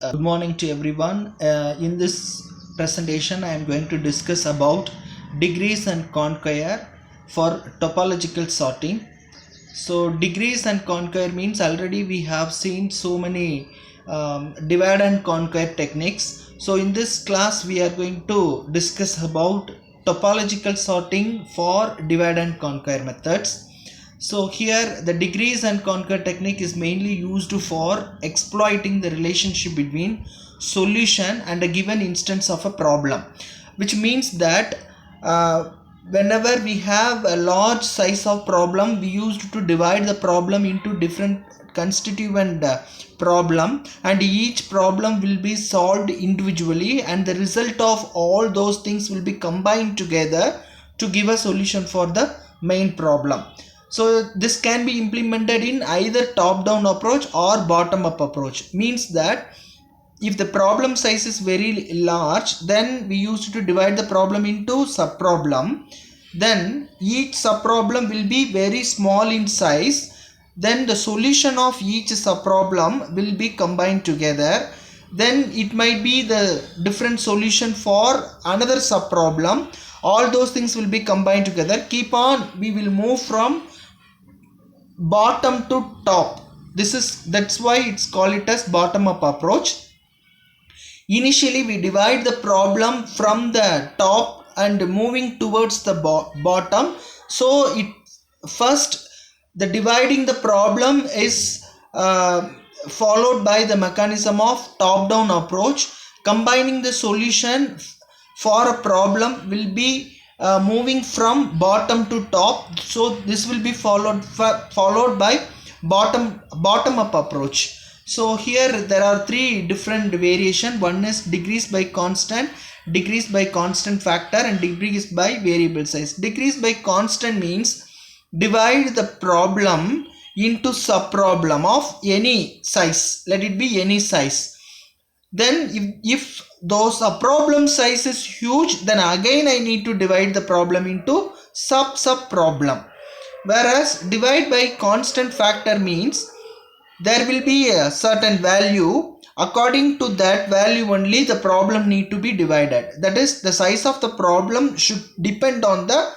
Good morning to everyone. In this presentation, I am going to discuss about degrees and conquer for topological sorting. So, degrees and conquer means already we have seen so many divide and conquer techniques. So, in this class, we are going to discuss about topological sorting for divide and conquer methods. So here the degrees and conquer technique is mainly used for exploiting the relationship between solution and a given instance of a problem, which means that whenever we have a large size of problem, we used to divide the problem into different constituent problem, and each problem will be solved individually, and the result of all those things will be combined together to give a solution for the main problem. So this can be implemented in either top down approach or bottom up approach. Means that if the problem size is very large, then we used to divide the problem into sub problem. Then each sub problem will be very small in size. Then the solution of each sub problem will be combined together. Then it might be the different solution for another sub problem. All those things will be combined together. Keep on, we will move from bottom to top. That's why it's called it as bottom up approach. Initially we divide the problem from the top and moving towards the bottom. So it first the dividing the problem is followed by the mechanism of top down approach. Combining the solution for a problem will be moving from bottom to top. So this will be followed by bottom up approach. So here there are three different variation. One is degrees by constant factor, and degrees by variable size. Degrees by constant means divide the problem into sub problem of any size. Let it be any size. Then if those problem size is huge, then again I need to divide the problem into sub problem. Whereas divide by constant factor means there will be a certain value. According to that value only the problem need to be divided. That is, the size of the problem should depend on the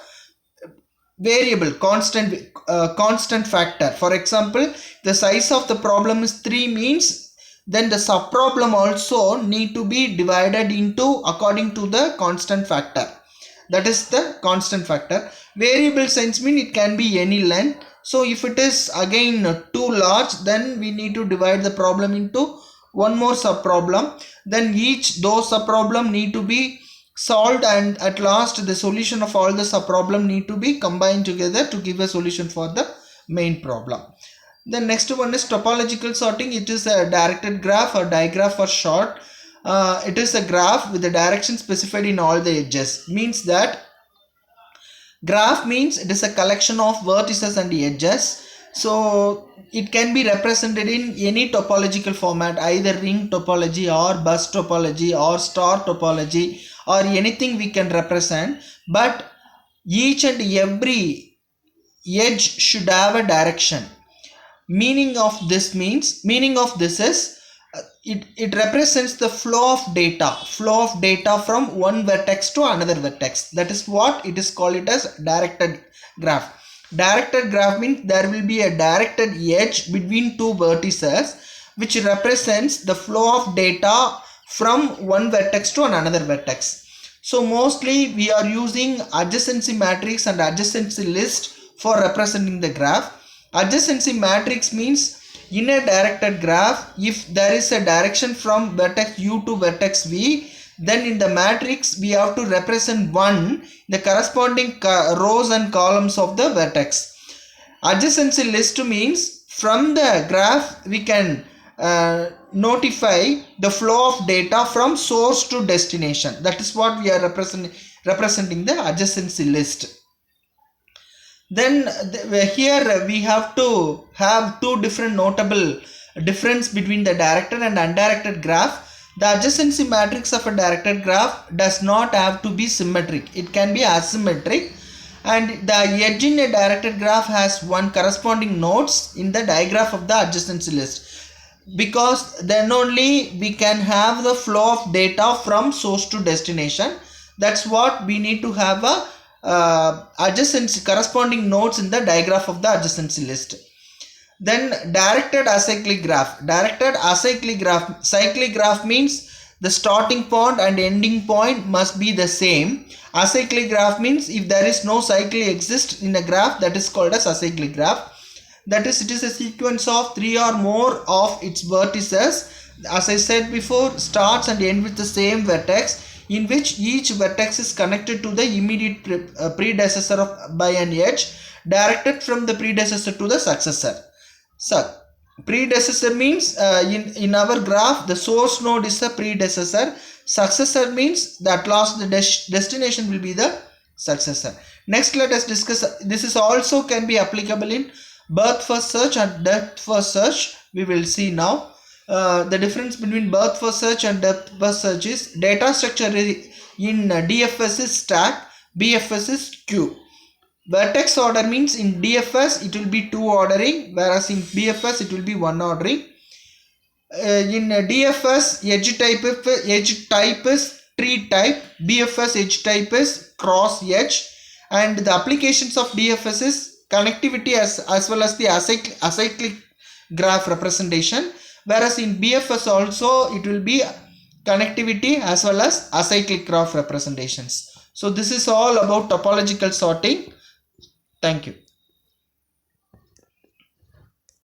variable constant factor. For example, the size of the problem is 3 means then the sub problem also need to be divided into according to the constant factor. That is the constant factor. Variable size means it can be any length. So if it is again too large, then we need to divide the problem into one more sub problem. Then those sub problem need to be solved, and at last the solution of all the sub problem need to be combined together to give a solution for the main problem. The next one is topological sorting. It is a directed graph or digraph for short. It is a graph with the direction specified in all the edges. Means that graph means it is a collection of vertices and edges. So it can be represented in any topological format, either ring topology or bus topology or star topology or anything we can represent. But each and every edge should have a direction. Meaning of this is it represents the flow of data from one vertex to another vertex. That is what it is called it as directed graph. Directed graph means there will be a directed edge between two vertices, which represents the flow of data from one vertex to another vertex. So mostly we are using adjacency matrix and adjacency list for representing the graph. Adjacency matrix means in a directed graph, if there is a direction from vertex u to vertex v, then in the matrix we have to represent the corresponding rows and columns of the vertex. Adjacency list means from the graph we can notify the flow of data from source to destination. That is what we are representing the adjacency list. Then here we have to have two different notable difference between the directed and undirected graph. The adjacency matrix of a directed graph does not have to be symmetric. It can be asymmetric, and the edge in a directed graph has one corresponding nodes in the digraph of the adjacency list. because then only we can have the flow of data from source to destination. That's what we need to have a adjacency corresponding nodes in the digraph of the adjacency list. Then directed acyclic graph. Directed acyclic graph. Cyclic graph means the starting point and ending point must be the same. Acyclic graph means if there is no cycle exists in a graph, that is called as acyclic graph. That is, it is a sequence of 3 or more of its vertices, as I said before, starts and end with the same vertex, in which each vertex is connected to the immediate predecessor by an edge directed from the predecessor to the successor. So predecessor means in our graph the source node is a predecessor. Successor means that last the destination will be the successor. Next, let us discuss, this is also can be applicable in birth first search and depth first search. We will see now. The difference between birth first search and depth first search is data structure in DFS is stack, BFS is queue. Vertex order means in DFS it will be 2 ordering, whereas in BFS it will be 1 ordering. In DFS edge type is tree type, BFS edge type is cross edge, and the applications of DFS is connectivity as well as the acyclic graph representation, whereas in BFS also it will be connectivity as well as acyclic graph representations. So this is all about topological sorting. Thank you.